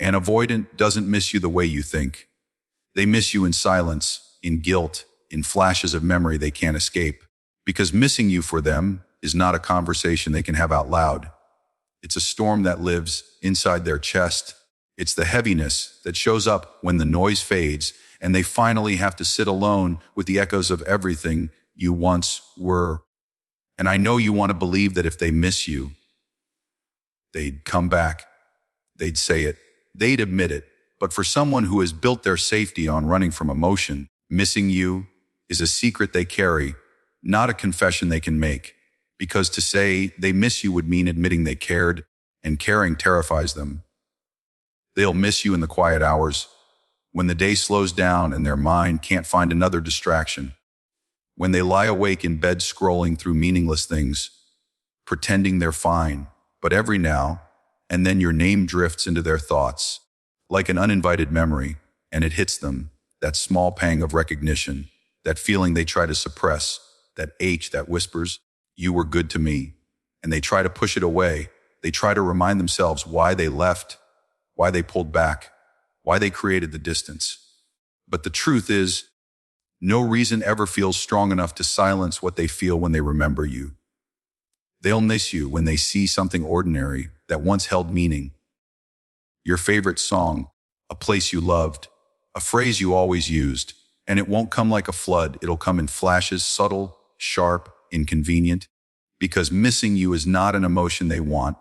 An avoidant doesn't miss you the way you think. They miss you in silence, in guilt, in flashes of memory they can't escape. Because missing you for them is not a conversation they can have out loud. It's a storm that lives inside their chest. It's the heaviness that shows up when the noise fades and they finally have to sit alone with the echoes of everything you once were. And I know you want to believe that if they miss you, they'd come back. They'd say it. They'd admit it. But for someone who has built their safety on running from emotion, missing you is a secret they carry, not a confession they can make. Because to say they miss you would mean admitting they cared, and caring terrifies them. They'll miss you in the quiet hours, when the day slows down and their mind can't find another distraction. When they lie awake in bed scrolling through meaningless things, pretending they're fine, but every now and then your name drifts into their thoughts, like an uninvited memory, and it hits them, that small pang of recognition, that feeling they try to suppress, that ache that whispers, "You were good to me," and they try to push it away. They try to remind themselves why they left, why they pulled back, why they created the distance. But the truth is, no reason ever feels strong enough to silence what they feel when they remember you. They'll miss you when they see something ordinary that once held meaning. Your favorite song, a place you loved, a phrase you always used, and it won't come like a flood. It'll come in flashes, subtle, sharp, inconvenient, because missing you is not an emotion they want.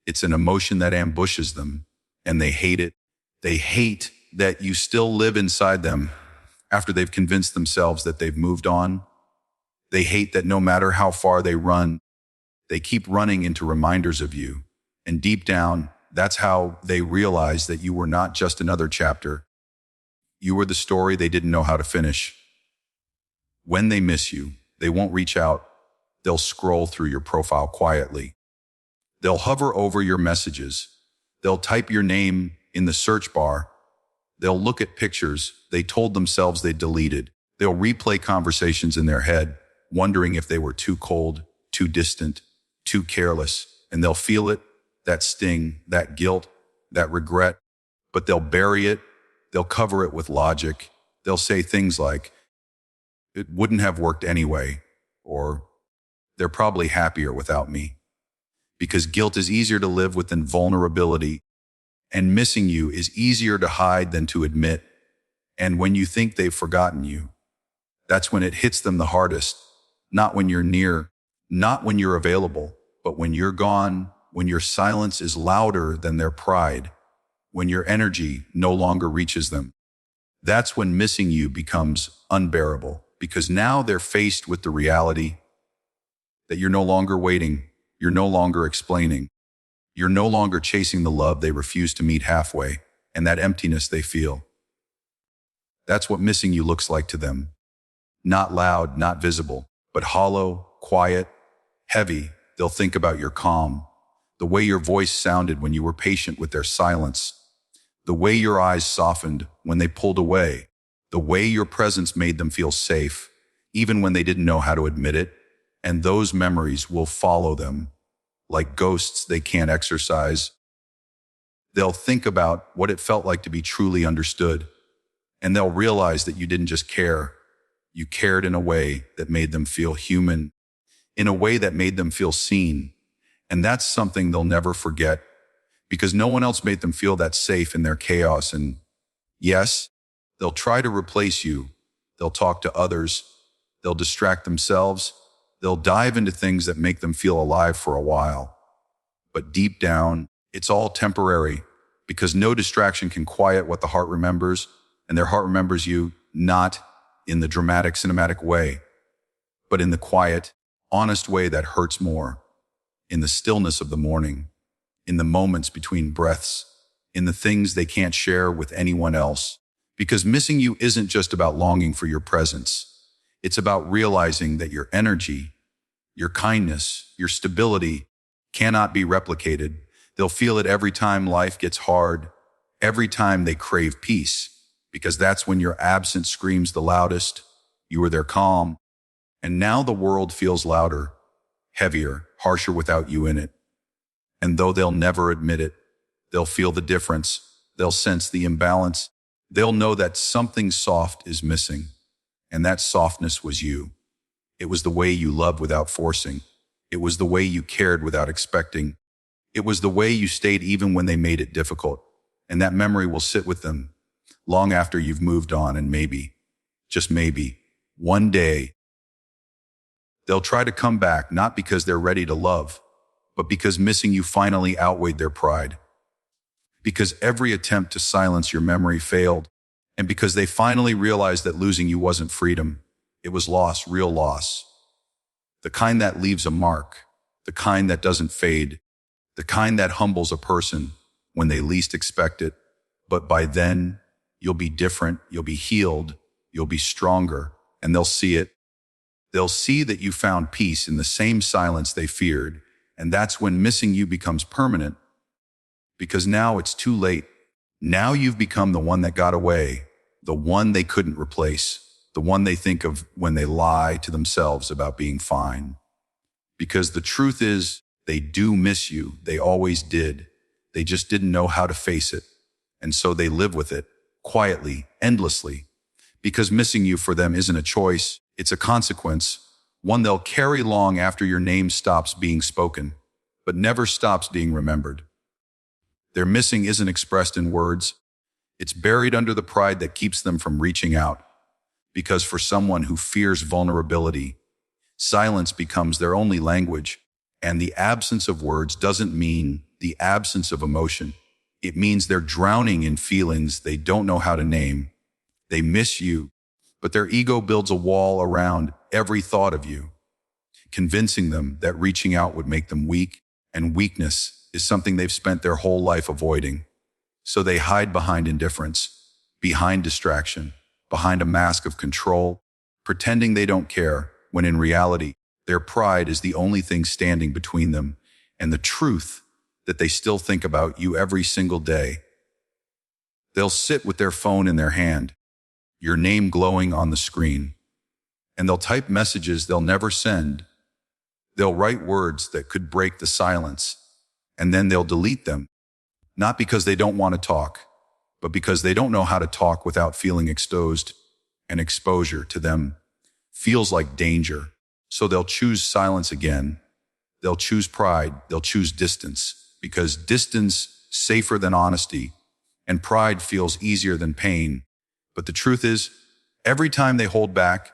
It's an emotion that ambushes them, and they hate it. They hate that you still live inside them after they've convinced themselves that they've moved on. They hate that no matter how far they run, they keep running into reminders of you. And deep down, that's how they realize that you were not just another chapter. You were the story they didn't know how to finish. When they miss you, they won't reach out. They'll scroll through your profile quietly. They'll hover over your messages. They'll type your name in the search bar. They'll look at pictures they told themselves they deleted. They'll replay conversations in their head, wondering if they were too cold, too distant, too careless. And they'll feel it, that sting, that guilt, that regret. But they'll bury it. They'll cover it with logic. They'll say things like, "It wouldn't have worked anyway," or "They're probably happier without me." Because guilt is easier to live with than vulnerability, and missing you is easier to hide than to admit. And when you think they've forgotten you, that's when it hits them the hardest. Not when you're near, not when you're available, but when you're gone, when your silence is louder than their pride, when your energy no longer reaches them. That's when missing you becomes unbearable, because now they're faced with the reality that you're no longer waiting, you're no longer explaining, you're no longer chasing the love they refuse to meet halfway, and that emptiness they feel. That's what missing you looks like to them. Not loud, not visible, but hollow, quiet, heavy. They'll think about your calm, the way your voice sounded when you were patient with their silence, the way your eyes softened when they pulled away, the way your presence made them feel safe, even when they didn't know how to admit it. And those memories will follow them like ghosts they can't exorcise. They'll think about what it felt like to be truly understood, and they'll realize that you didn't just care. You cared in a way that made them feel human, in a way that made them feel seen. And that's something they'll never forget, because no one else made them feel that safe in their chaos. And yes, they'll try to replace you. They'll talk to others. They'll distract themselves. They'll dive into things that make them feel alive for a while. But deep down, it's all temporary, because no distraction can quiet what the heart remembers, and their heart remembers you not in the dramatic, cinematic way, but in the quiet, honest way that hurts more, in the stillness of the morning, in the moments between breaths, in the things they can't share with anyone else. Because missing you isn't just about longing for your presence. It's about realizing that your energy, your kindness, your stability cannot be replicated. They'll feel it every time life gets hard, every time they crave peace, because that's when your absence screams the loudest. You were their calm, and now the world feels louder, heavier, harsher without you in it. And though they'll never admit it, they'll feel the difference. They'll sense the imbalance. They'll know that something soft is missing. And that softness was you. It was the way you loved without forcing. It was the way you cared without expecting. It was the way you stayed even when they made it difficult. And that memory will sit with them long after you've moved on, and maybe, just maybe, one day, they'll try to come back, not because they're ready to love, but because missing you finally outweighed their pride. Because every attempt to silence your memory failed, and because they finally realized that losing you wasn't freedom, it was loss, real loss. The kind that leaves a mark, the kind that doesn't fade, the kind that humbles a person when they least expect it. But by then, you'll be different, you'll be healed, you'll be stronger, and they'll see it. They'll see that you found peace in the same silence they feared, and that's when missing you becomes permanent. Because now it's too late. Now you've become the one that got away, the one they couldn't replace, the one they think of when they lie to themselves about being fine. Because the truth is, they do miss you. They always did. They just didn't know how to face it. And so they live with it, quietly, endlessly. Because missing you for them isn't a choice, it's a consequence, one they'll carry long after your name stops being spoken, but never stops being remembered. Their missing isn't expressed in words. It's buried under the pride that keeps them from reaching out. Because for someone who fears vulnerability, silence becomes their only language. And the absence of words doesn't mean the absence of emotion. It means they're drowning in feelings they don't know how to name. They miss you, but their ego builds a wall around every thought of you, convincing them that reaching out would make them weak, and weakness is something they've spent their whole life avoiding. So they hide behind indifference, behind distraction, behind a mask of control, pretending they don't care, when in reality, their pride is the only thing standing between them and the truth that they still think about you every single day. They'll sit with their phone in their hand, your name glowing on the screen, and they'll type messages they'll never send. They'll write words that could break the silence, and then they'll delete them, not because they don't want to talk, but because they don't know how to talk without feeling exposed, and exposure to them feels like danger. So they'll choose silence again. They'll choose pride. They'll choose distance, because distance safer than honesty, and pride feels easier than pain. But the truth is, every time they hold back,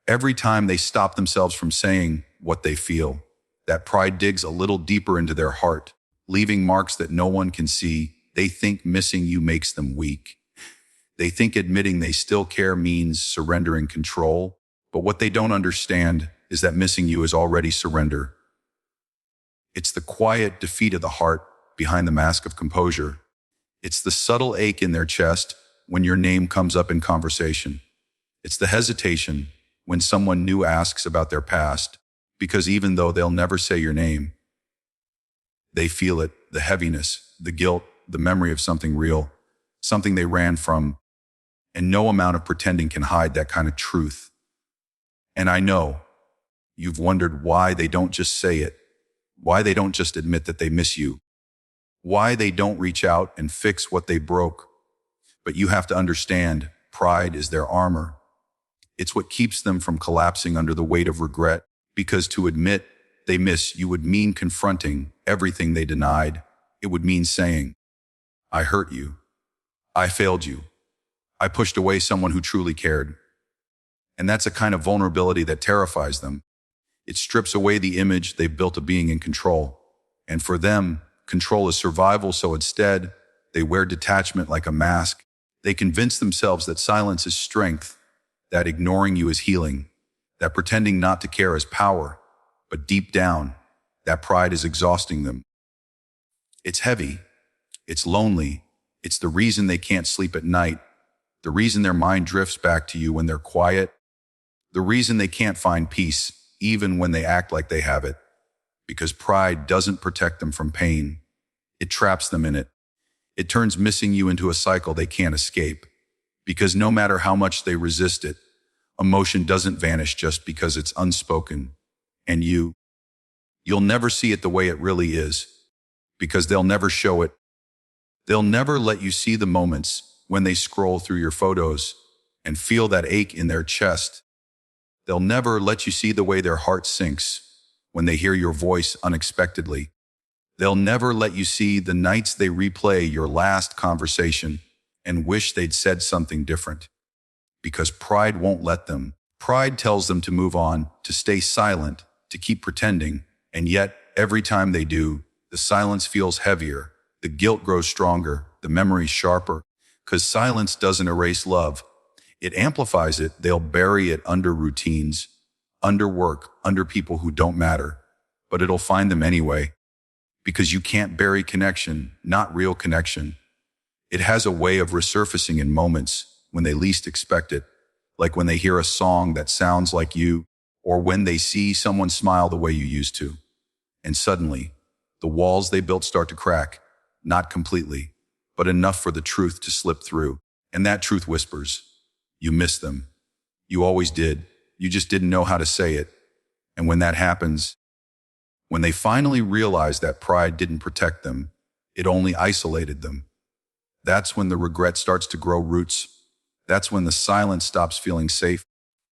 every time they stop themselves from saying what they feel, that pride digs a little deeper into their heart, leaving marks that no one can see. They think missing you makes them weak. They think admitting they still care means surrendering control. But what they don't understand is that missing you is already surrender. It's the quiet defeat of the heart behind the mask of composure. It's the subtle ache in their chest when your name comes up in conversation. It's the hesitation when someone new asks about their past, because even though they'll never say your name, they feel it, the heaviness, the guilt, the memory of something real, something they ran from, and no amount of pretending can hide that kind of truth. And I know you've wondered why they don't just say it, why they don't just admit that they miss you, why they don't reach out and fix what they broke. But you have to understand, pride is their armor. It's what keeps them from collapsing under the weight of regret, because to admit they miss you would mean confronting everything they denied. It would mean saying, I hurt you. I failed you. I pushed away someone who truly cared. And that's a kind of vulnerability that terrifies them. It strips away the image they've built of being in control. And for them, control is survival, so instead, they wear detachment like a mask. They convince themselves that silence is strength, that ignoring you is healing, that pretending not to care is power. But deep down, that pride is exhausting them. It's heavy. It's lonely. It's the reason they can't sleep at night, the reason their mind drifts back to you when they're quiet, the reason they can't find peace even when they act like they have it. Because pride doesn't protect them from pain. It traps them in it. It turns missing you into a cycle they can't escape. Because no matter how much they resist it, emotion doesn't vanish just because it's unspoken. And you'll never see it the way it really is, because they'll never show it. They'll never let you see the moments when they scroll through your photos and feel that ache in their chest. They'll never let you see the way their heart sinks when they hear your voice unexpectedly. They'll never let you see the nights they replay your last conversation and wish they'd said something different. Because pride won't let them. Pride tells them to move on, to stay silent, to keep pretending, and yet, every time they do, the silence feels heavier, the guilt grows stronger, the memories sharper. Because silence doesn't erase love. It amplifies it. They'll bury it under routines, under work, under people who don't matter. But it'll find them anyway. Because you can't bury connection, not real connection. It has a way of resurfacing in moments when they least expect it, like when they hear a song that sounds like you, or when they see someone smile the way you used to. And suddenly, the walls they built start to crack, not completely, but enough for the truth to slip through. And that truth whispers, you miss them. You always did. You just didn't know how to say it. And when that happens, when they finally realize that pride didn't protect them, it only isolated them, that's when the regret starts to grow roots. That's when the silence stops feeling safe.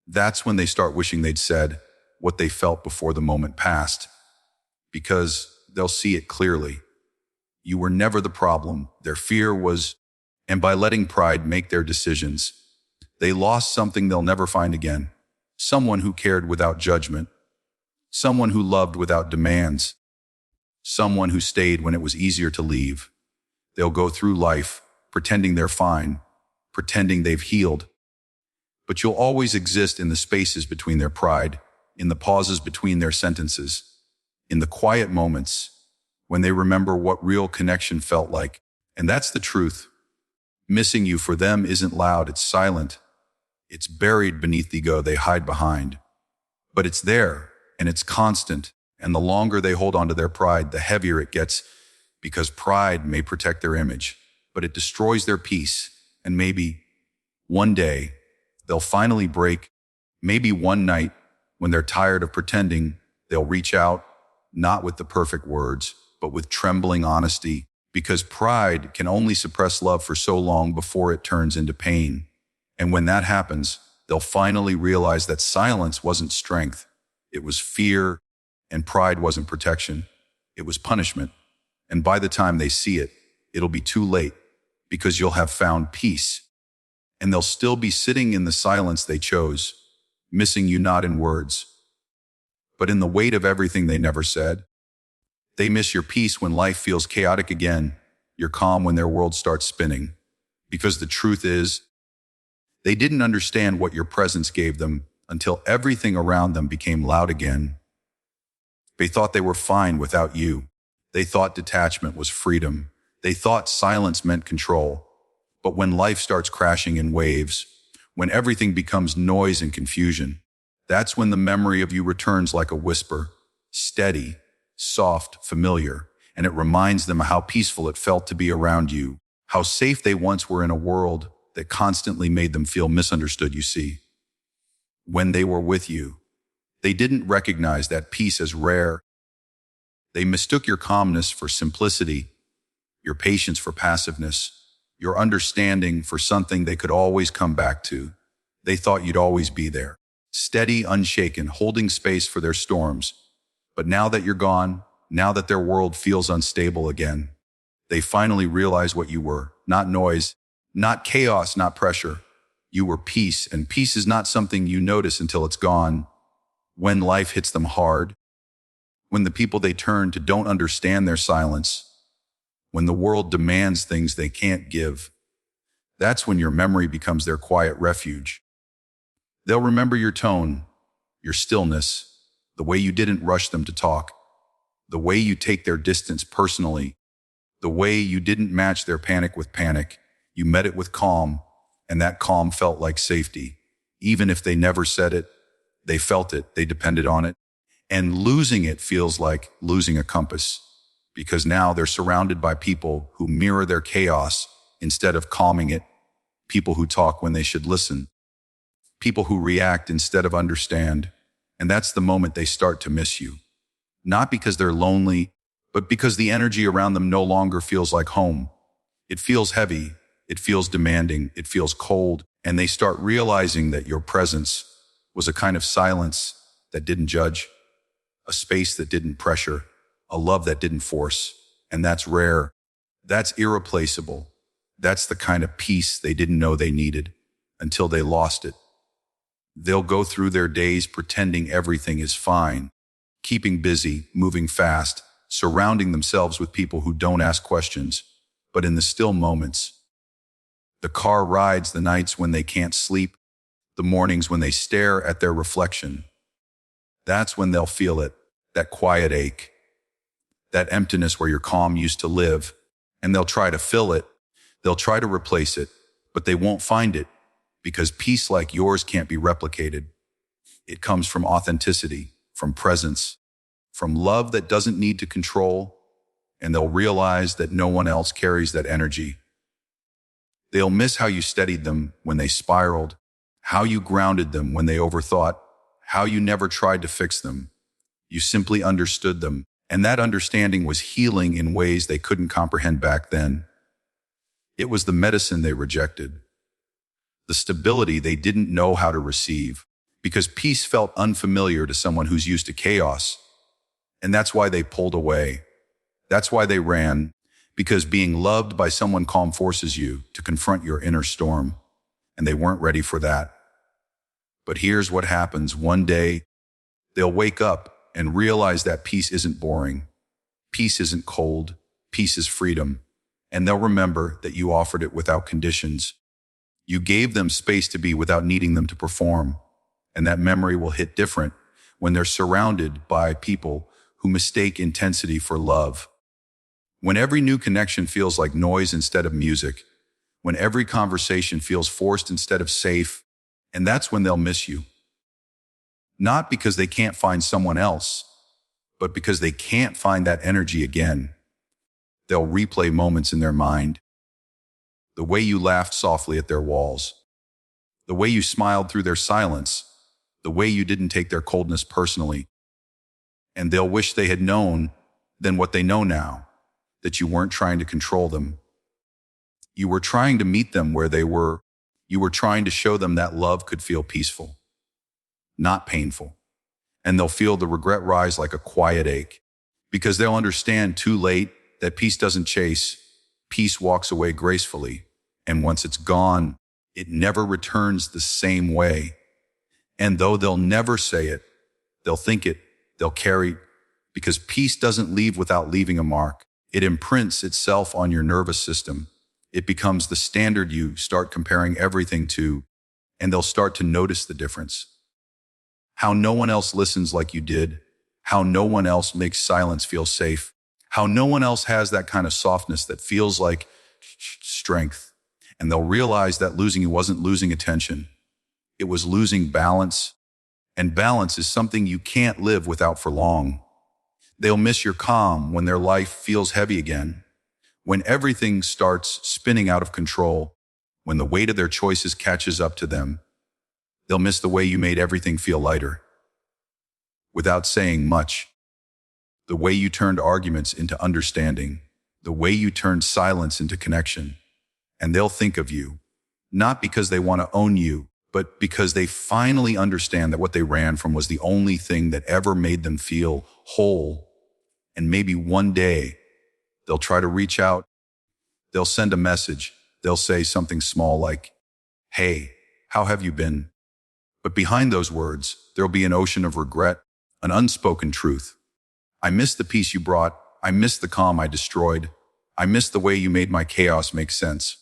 That's when they start wishing they'd said what they felt before the moment passed. Because they'll see it clearly. You were never the problem. Their fear was, and by letting pride make their decisions, they lost something they'll never find again. Someone who cared without judgment. Someone who loved without demands. Someone who stayed when it was easier to leave. They'll go through life pretending they're fine, pretending they've healed. But you'll always exist in the spaces between their pride, in the pauses between their sentences, in the quiet moments when they remember what real connection felt like. And that's the truth. Missing you for them isn't loud, it's silent. It's buried beneath the ego they hide behind. But it's there, and it's constant. And the longer they hold on to their pride, the heavier it gets, because pride may protect their image, but it destroys their peace. And maybe one day they'll finally break. Maybe one night when they're tired of pretending, they'll reach out, not with the perfect words, but with trembling honesty, because pride can only suppress love for so long before it turns into pain. And when that happens, they'll finally realize that silence wasn't strength. It was fear, and pride wasn't protection. It was punishment. And by the time they see it, it'll be too late, because you'll have found peace. And they'll still be sitting in the silence they chose, missing you not in words, but in the weight of everything they never said. They miss your peace when life feels chaotic again, your calm when their world starts spinning. Because the truth is, they didn't understand what your presence gave them until everything around them became loud again. They thought they were fine without you. They thought detachment was freedom. They thought silence meant control. But when life starts crashing in waves, when everything becomes noise and confusion, that's when the memory of you returns like a whisper, steady, soft, familiar, and it reminds them how peaceful it felt to be around you, how safe they once were in a world that constantly made them feel misunderstood, you see. When they were with you, they didn't recognize that peace as rare. They mistook your calmness for simplicity, your patience for passiveness, your understanding for something they could always come back to. They thought you'd always be there, steady, unshaken, holding space for their storms. But now that you're gone, now that their world feels unstable again, they finally realize what you were. Not noise, not chaos, not pressure. You were peace, and peace is not something you notice until it's gone. When life hits them hard, when the people they turn to don't understand their silence, when the world demands things they can't give, that's when your memory becomes their quiet refuge. They'll remember your tone, your stillness, the way you didn't rush them to talk, the way you take their distance personally, the way you didn't match their panic with panic. You met it with calm, and that calm felt like safety. Even if they never said it, they felt it, they depended on it. And losing it feels like losing a compass, because now they're surrounded by people who mirror their chaos instead of calming it, people who talk when they should listen, people who react instead of understand. And that's the moment they start to miss you. Not because they're lonely, but because the energy around them no longer feels like home. It feels heavy, it feels demanding, it feels cold, and they start realizing that your presence was a kind of silence that didn't judge, a space that didn't pressure, a love that didn't force. And that's rare. That's irreplaceable. That's the kind of peace they didn't know they needed until they lost it. They'll go through their days pretending everything is fine, keeping busy, moving fast, surrounding themselves with people who don't ask questions. But in the still moments, the car rides, the nights when they can't sleep, the mornings when they stare at their reflection, that's when they'll feel it, that quiet ache, that emptiness where your calm used to live. And they'll try to fill it, they'll try to replace it, but they won't find it, because peace like yours can't be replicated. It comes from authenticity, from presence, from love that doesn't need to control, and they'll realize that no one else carries that energy. They'll miss how you steadied them when they spiraled, how you grounded them when they overthought, how you never tried to fix them. You simply understood them, and that understanding was healing in ways they couldn't comprehend back then. It was the medicine they rejected, the stability they didn't know how to receive, because peace felt unfamiliar to someone who's used to chaos. And that's why they pulled away. That's why they ran, because being loved by someone calm forces you to confront your inner storm, and they weren't ready for that. But here's what happens. One day, they'll wake up and realize that peace isn't boring. Peace isn't cold. Peace is freedom. And they'll remember that you offered it without conditions. You gave them space to be without needing them to perform. And that memory will hit different when they're surrounded by people who mistake intensity for love. When every new connection feels like noise instead of music. When every conversation feels forced instead of safe. And that's when they'll miss you. Not because they can't find someone else, but because they can't find that energy again. They'll replay moments in their mind. The way you laughed softly at their walls. The way you smiled through their silence. The way you didn't take their coldness personally. And they'll wish they had known then what they know now, that you weren't trying to control them. You were trying to meet them where they were. You were trying to show them that love could feel peaceful, not painful. And they'll feel the regret rise like a quiet ache, because they'll understand too late that peace doesn't chase. Peace walks away gracefully. And once it's gone, it never returns the same way. And though they'll never say it, they'll think it, they'll carry it, because peace doesn't leave without leaving a mark. It imprints itself on your nervous system. It becomes the standard you start comparing everything to, and they'll start to notice the difference. How no one else listens like you did, how no one else makes silence feel safe, how no one else has that kind of softness that feels like strength. And they'll realize that losing you wasn't losing attention. It was losing balance, and balance is something you can't live without for long. They'll miss your calm when their life feels heavy again, when everything starts spinning out of control, when the weight of their choices catches up to them. They'll miss the way you made everything feel lighter. Without saying much, the way you turned arguments into understanding, the way you turned silence into connection. And they'll think of you, not because they want to own you, but because they finally understand that what they ran from was the only thing that ever made them feel whole. And maybe one day, they'll try to reach out. They'll send a message. They'll say something small like, "Hey, how have you been?" But behind those words, there'll be an ocean of regret, an unspoken truth. I miss the peace you brought. I miss the calm I destroyed. I miss the way you made my chaos make sense.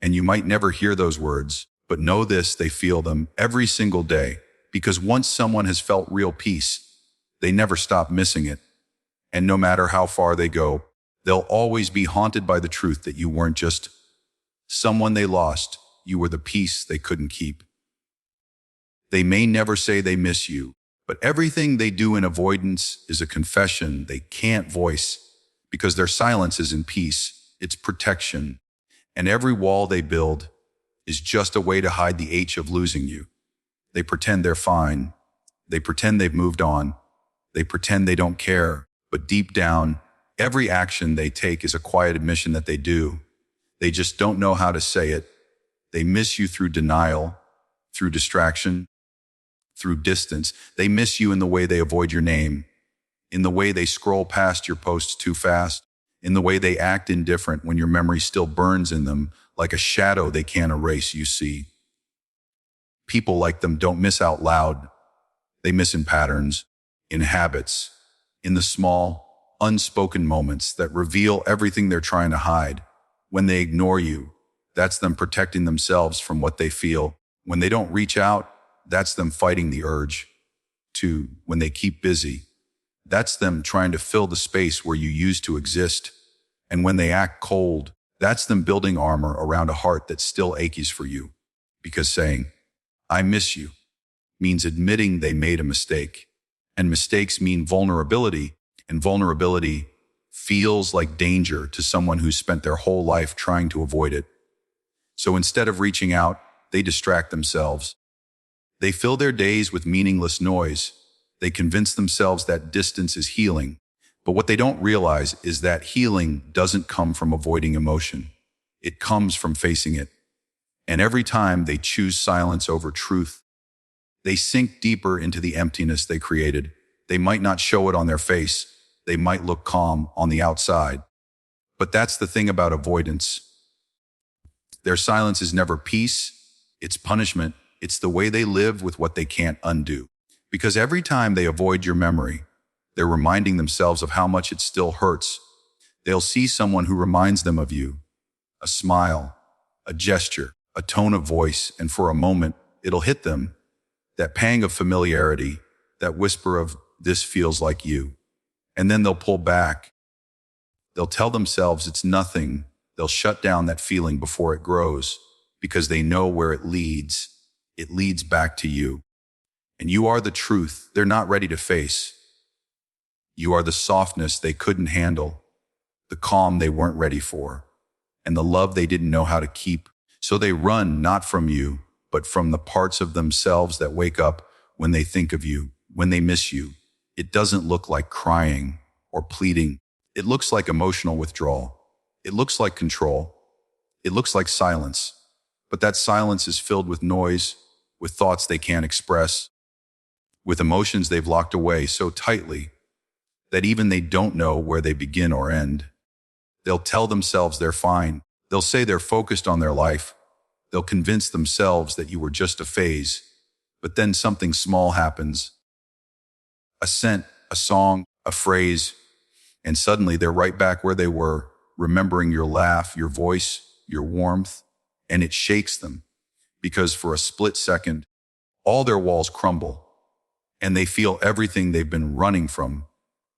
And you might never hear those words, but know this, they feel them every single day, because once someone has felt real peace, they never stop missing it. And no matter how far they go, they'll always be haunted by the truth that you weren't just someone they lost, you were the peace they couldn't keep. They may never say they miss you, but everything they do in avoidance is a confession they can't voice, because their silence isn't peace, it's protection. And every wall they build is just a way to hide the ache of losing you. They pretend they're fine. They pretend they've moved on. They pretend they don't care. But deep down, every action they take is a quiet admission that they do. They just don't know how to say it. They miss you through denial, through distraction, through distance. They miss you in the way they avoid your name, in the way they scroll past your posts too fast, in the way they act indifferent when your memory still burns in them like a shadow they can't erase, you see. People like them don't miss out loud. They miss in patterns, in habits, in the small, unspoken moments that reveal everything they're trying to hide. When they ignore you, that's them protecting themselves from what they feel. When they don't reach out, that's them fighting the urge to. When they keep busy, that's them trying to fill the space where you used to exist. And when they act cold, that's them building armor around a heart that still aches for you. Because saying, "I miss you," means admitting they made a mistake. And mistakes mean vulnerability, and vulnerability feels like danger to someone who's spent their whole life trying to avoid it. So instead of reaching out, they distract themselves. They fill their days with meaningless noise. They convince themselves that distance is healing. But what they don't realize is that healing doesn't come from avoiding emotion. It comes from facing it. And every time they choose silence over truth, they sink deeper into the emptiness they created. They might not show it on their face. They might look calm on the outside. But that's the thing about avoidance. Their silence is never peace. It's punishment. It's the way they live with what they can't undo. Because every time they avoid your memory, they're reminding themselves of how much it still hurts. They'll see someone who reminds them of you, a smile, a gesture, a tone of voice, and for a moment, it'll hit them. That pang of familiarity, that whisper of, "This feels like you." And then they'll pull back. They'll tell themselves it's nothing. They'll shut down that feeling before it grows, because they know where it leads. It leads back to you. And you are the truth they're not ready to face. You are the softness they couldn't handle, the calm they weren't ready for, and the love they didn't know how to keep. So they run not from you, but from the parts of themselves that wake up when they think of you, when they miss you. It doesn't look like crying or pleading. It looks like emotional withdrawal. It looks like control. It looks like silence. But that silence is filled with noise, with thoughts they can't express, with emotions they've locked away so tightly that even they don't know where they begin or end. They'll tell themselves they're fine. They'll say they're focused on their life. They'll convince themselves that you were just a phase. But then something small happens. A scent, a song, a phrase, and suddenly they're right back where they were, remembering your laugh, your voice, your warmth, and it shakes them. Because for a split second, all their walls crumble, and they feel everything they've been running from.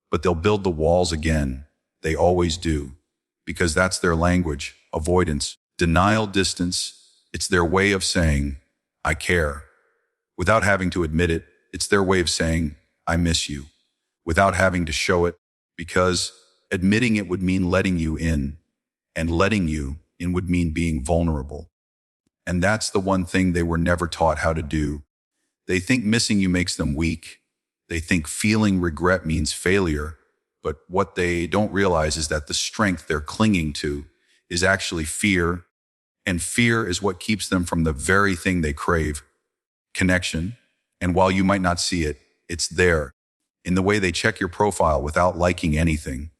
But they'll build the walls again. They always do. Because that's their language, avoidance, denial, distance. It's their way of saying, "I care." Without having to admit it, it's their way of saying, "I miss you." Without having to show it, because admitting it would mean letting you in, and letting you in would mean being vulnerable. And that's the one thing they were never taught how to do. They think missing you makes them weak. They think feeling regret means failure. But what they don't realize is that the strength they're clinging to is actually fear. And fear is what keeps them from the very thing they crave, connection. And while you might not see it, it's there. In the way they check your profile without liking anything.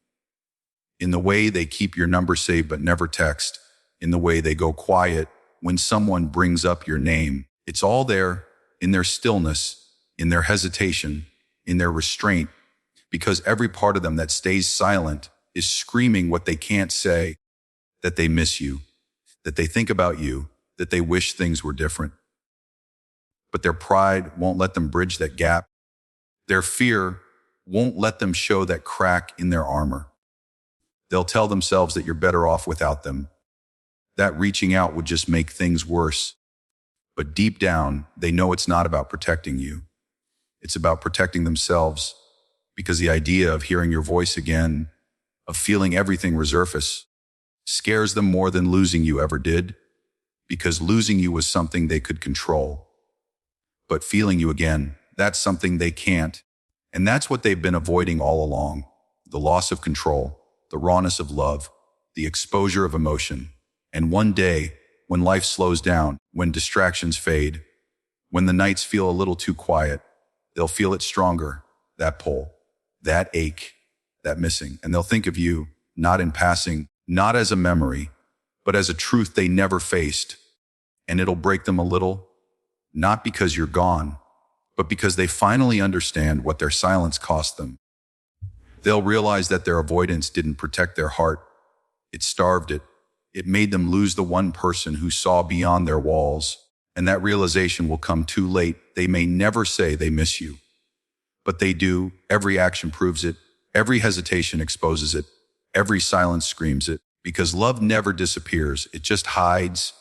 In the way they keep your number saved but never text. In the way they go quiet when someone brings up your name. It's all there, in their stillness, in their hesitation, in their restraint, because every part of them that stays silent is screaming what they can't say, that they miss you, that they think about you, that they wish things were different. But their pride won't let them bridge that gap. Their fear won't let them show that crack in their armor. They'll tell themselves that you're better off without them, that reaching out would just make things worse. But deep down, they know it's not about protecting you. It's about protecting themselves, because the idea of hearing your voice again, of feeling everything resurface, scares them more than losing you ever did, because losing you was something they could control. But feeling you again, that's something they can't. And that's what they've been avoiding all along. The loss of control, the rawness of love, the exposure of emotion. And one day, when life slows down, when distractions fade, when the nights feel a little too quiet, they'll feel it stronger, that pull, that ache, that missing. And they'll think of you, not in passing, not as a memory, but as a truth they never faced. And it'll break them a little, not because you're gone, but because they finally understand what their silence cost them. They'll realize that their avoidance didn't protect their heart. It starved it. It made them lose the one person who saw beyond their walls. And that realization will come too late. They may never say they miss you, but they do. Every action proves it. Every hesitation exposes it. Every silence screams it. Because love never disappears. It just hides.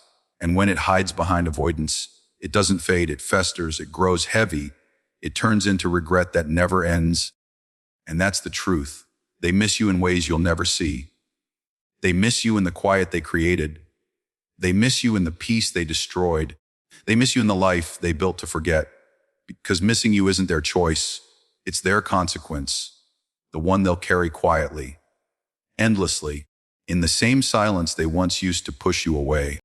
And when it hides behind avoidance, it doesn't fade. It festers. It grows heavy. It turns into regret that never ends. And that's the truth. They miss you in ways you'll never see. They miss you in the quiet they created. They miss you in the peace they destroyed. They miss you in the life they built to forget. Because missing you isn't their choice. It's their consequence. The one they'll carry quietly, endlessly, in the same silence they once used to push you away.